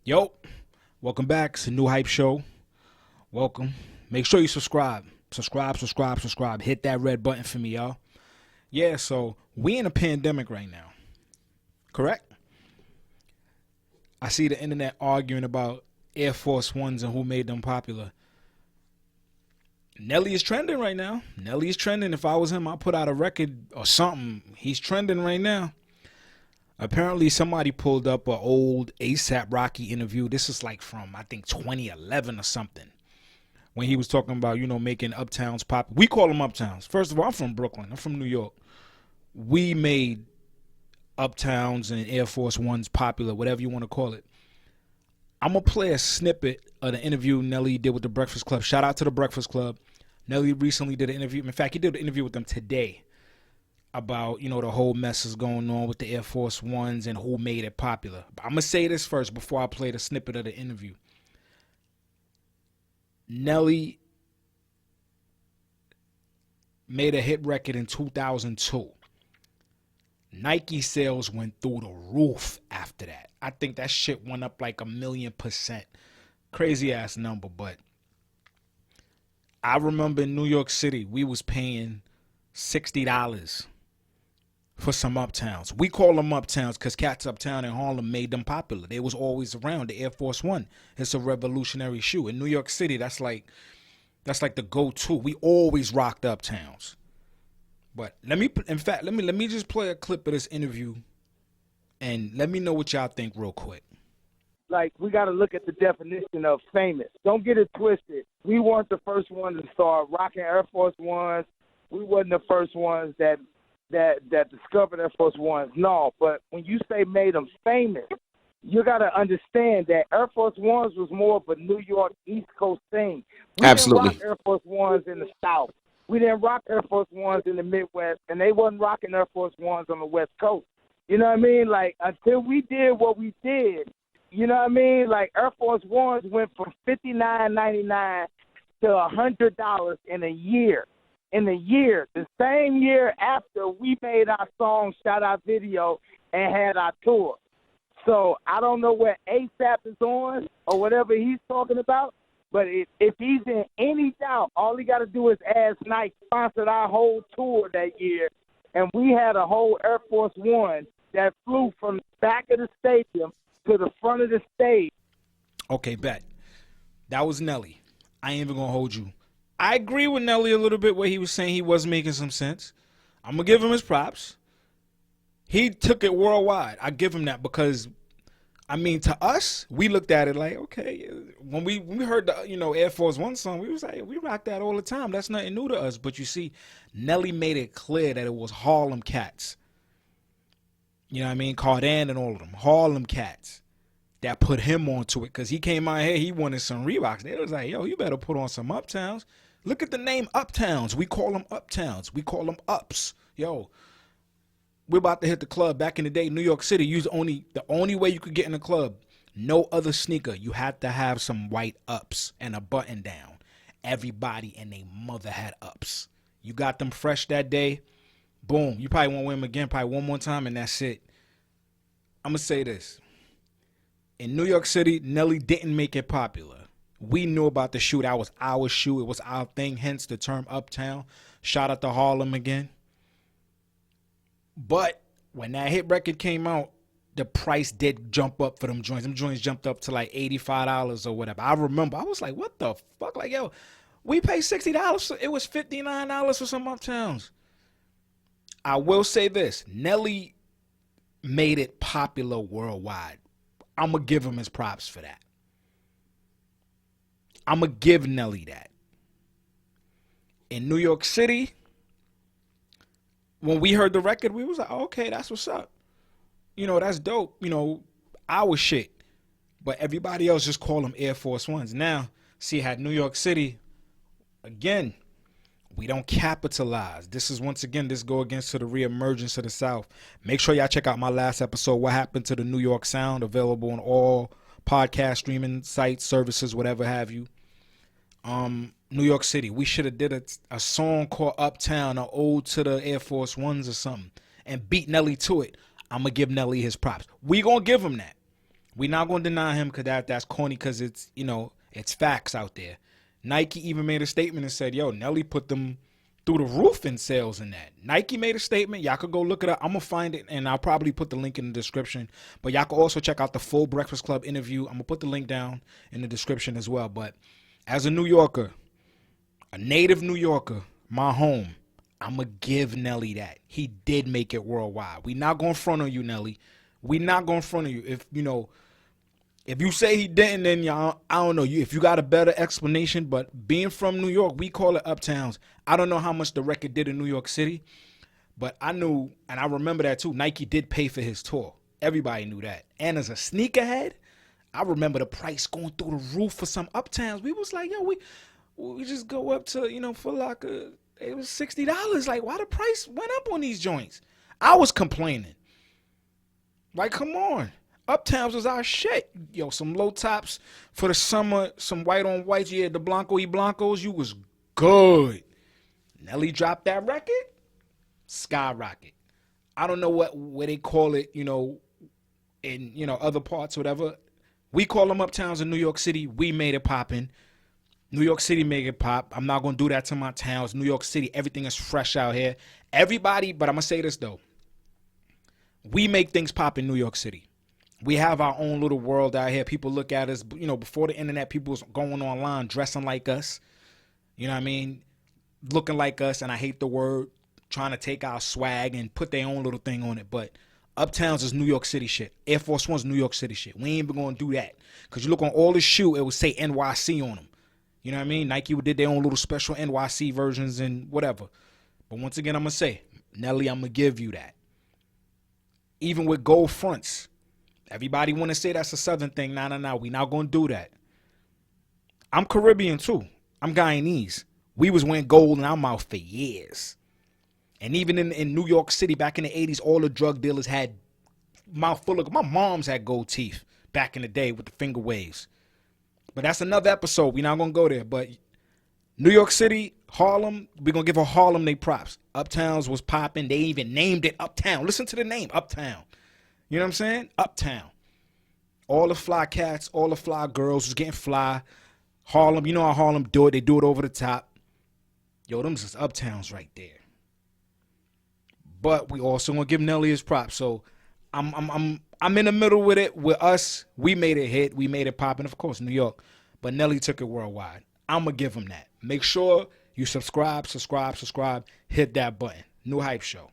Yo, welcome back. It's the New Hype Show. Welcome. Make sure you subscribe. Subscribe. Hit that red button for me, y'all. Yeah, so we in a pandemic right now. Correct? I see the internet arguing about Air Force Ones and who made them popular. Nelly is trending right now. Nelly is trending. If I was him, I'd put out a record or something. He's trending right now. Apparently, somebody pulled up an old ASAP Rocky interview. This is like from, I think, 2011 or something. When he was talking about, making uptowns pop. We call them uptowns. First of all, I'm from Brooklyn. I'm from New York. We made uptowns and Air Force Ones popular, whatever you want to call it. I'm going to play a snippet of the interview Nelly did with the Breakfast Club. Shout out to the Breakfast Club. Nelly recently did an interview. In fact, he did an interview with them today about, the whole mess is going on with the Air Force Ones and who made it popular. But I'm going to say this first before I play the snippet of the interview. Nelly made a hit record in 2002. Nike sales went through the roof after that. I think that shit went up like 1,000,000%. Crazy ass number, but I remember in New York City, we was paying $60 for some uptowns. We call them uptowns because cats uptown in Harlem made them popular. They was always around. The Air Force One. It's a revolutionary shoe. In New York City, that's like the go-to. We always rocked uptowns. But let me just play a clip of this interview and let me know what y'all think real quick. Like, we got to look at the definition of famous. Don't get it twisted. We weren't the first ones to start rocking Air Force Ones. We wasn't the first ones that discovered Air Force Ones. No, but when you say made them famous, you got to understand that Air Force Ones was more of a New York East Coast thing. We Absolutely. didn't rock Air Force Ones in the South. We didn't rock Air Force Ones in the Midwest, and they wasn't rocking Air Force Ones on the West Coast. You know what I mean? Like, until we did what we did, you know what I mean? Like, Air Force Ones went from $59.99 to $100 in a year. The same year after we made our song, shot our video, and had our tour. So I don't know what ASAP is on or whatever he's talking about, but if he's in any doubt, all he got to do is ask Nike sponsored our whole tour that year, and we had a whole Air Force One that flew from the back of the stadium to the front of the stage. Okay, bet. That was Nelly. I ain't even going to hold you. I agree with Nelly a little bit where he was saying he was making some sense. I'm going to give him his props. He took it worldwide. I give him that because, to us, we looked at it like, okay, when we heard the, Air Force One song, we was like, we rock that all the time. That's nothing new to us. But you see, Nelly made it clear that it was Harlem cats. You know what I mean? Cardan and all of them. Harlem cats that put him onto it because he came out here, he wanted some Reeboks. They was like, yo, you better put on some Uptowns. Look at the name Uptowns. We call them Uptowns. We call them Ups. Yo, we're about to hit the club. Back in the day, New York City, the only way you could get in the club, no other sneaker. You had to have some white Ups and a button down. Everybody and their mother had Ups. You got them fresh that day, boom. You probably won't wear them again, probably one more time, and that's it. I'm going to say this. In New York City, Nelly didn't make it popular. We knew about the shoe. That was our shoe. It was our thing, hence the term Uptown. Shout out to Harlem again. But when that hit record came out, the price did jump up for them joints. Them joints jumped up to like $85 or whatever. I remember. I was like, what the fuck? Like, yo, we paid $60. It was $59 for some Uptowns. I will say this. Nelly made it popular worldwide. I'm going to give him his props for that. I'm going to give Nelly that. In New York City, when we heard the record, we was like, oh, okay, that's what's up. That's dope. Our shit. But everybody else just call them Air Force Ones. Now, see, had New York City, again, we don't capitalize. This is, once again, this go against to the reemergence of the South. Make sure y'all check out my last episode, What Happened to the New York Sound, available on all podcast streaming sites, services, whatever have you. New York City, we should have did a song called Uptown, or Ode to the Air Force Ones or something, and beat Nelly to it. I'm going to give Nelly his props. We going to give him that. We're not going to deny him because that's corny because it's, it's facts out there. Nike even made a statement and said, yo, Nelly put them through the roof in sales and that. Nike made a statement. Y'all could go look it up. I'm going to find it, and I'll probably put the link in the description. But y'all can also check out the full Breakfast Club interview. I'm going to put the link down in the description as well. But as a New Yorker, a native New Yorker, my home, I'm going to give Nelly that. He did make it worldwide. We not going to front on you, Nelly. We not going to front on you. If you say he didn't, then y'all, I don't know. If you got a better explanation, but being from New York, we call it uptowns. I don't know how much the record did in New York City, but I knew, and I remember that too. Nike did pay for his tour. Everybody knew that. And as a sneakerhead, I remember the price going through the roof for some uptowns. We was like, yo, we just go up to, Foot Locker. It was $60. Like, why the price went up on these joints? I was complaining. Like, come on. Uptowns was our shit. Yo, some low tops for the summer, some white on whites. You had the Blanco y Blancos. You was good. Nelly dropped that record. Skyrocket. I don't know where they call it, in, other parts, whatever. We call them uptowns in New York City. We made it poppin'. New York City make it pop. I'm not going to do that to my towns. New York City, everything is fresh out here. Everybody, but I'm going to say this, though. We make things pop in New York City. We have our own little world out here. People look at us, before the internet, people was going online dressing like us. You know what I mean? Looking like us, and I hate the word, trying to take our swag and put their own little thing on it. But uptowns is New York City shit. Air Force One's New York City shit. We ain't even going to do that. Because you look on all the shoe, it would say NYC on them. You know what I mean? Nike did their own little special NYC versions and whatever. But once again, I'm going to say, Nelly, I'm going to give you that. Even with gold fronts. Everybody want to say that's a Southern thing. Nah. We not going to do that. I'm Caribbean too. I'm Guyanese. We was wearing gold in our mouth for years. And even in New York City back in the 80s, all the drug dealers had mouth full of, my mom's had gold teeth back in the day with the finger waves. But that's another episode. We're not going to go there. But New York City, Harlem, we're going to give Harlem they props. Uptowns was popping. They even named it Uptown. Listen to the name, Uptown. You know what I'm saying? Uptown. All the fly cats, all the fly girls was getting fly. Harlem, you know how Harlem do it. They do it over the top. Yo, them just uptowns right there. But we also going to give Nelly his props. So I'm in the middle with it. With us, we made it hit. We made it pop. And, of course, New York. But Nelly took it worldwide. I'm going to give him that. Make sure you subscribe. Hit that button. New Hype Show.